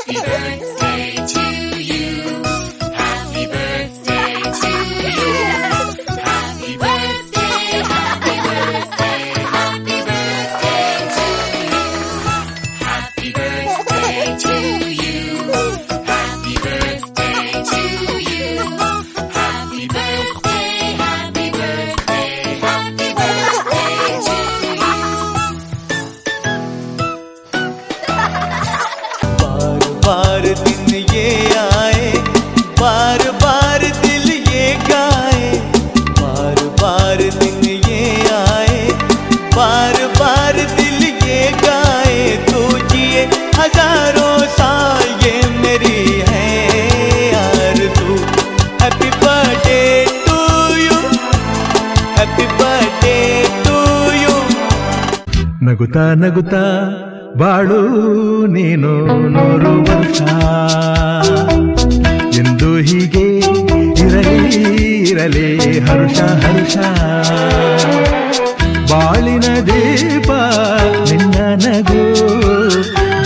Happy birthday to you. Happy birthday to you. Happy birthday, happy birthday, happy birthday to you. Happy birthday to you. Happy birthday to you. Happy birthday, happy birthday, happy birthday to you. बार बार दिन ये आए, बार बार दिल ये गाए, बार बार दिन ये आए, बार बार दिल ये गाए, तू जिए हजारों साल ये मेरी है आरज़ू। Happy birthday to you, happy birthday to you. ನಗುತ್ತಾ ನಗುತ್ತಾ ಬಾಳು ನೀನು 100 ವರ್ಷ ಎಂದು ಹೀಗೆ ಇರಲಿ ಇರಲಿ ಹರುಷ ಹರುಷ ಬಾಳಿನ ದೀಪ ನಿನ್ನ ನಗು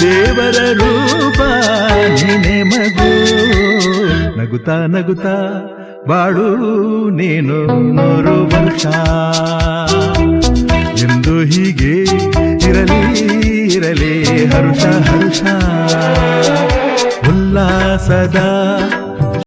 ದೇವರ ರೂಪ ನೀನೆ ಮಗು ನಗುತ್ತಾ ನಗುತ್ತಾ ಬಾಳು ನೀನು 100 ವರ್ಷ ಎಂದು ಹೀಗೆ ಇರಲಿ ಇರಲಿ ಹರುಷ ಹರುಷ ಉಲ್ಲಾಸದ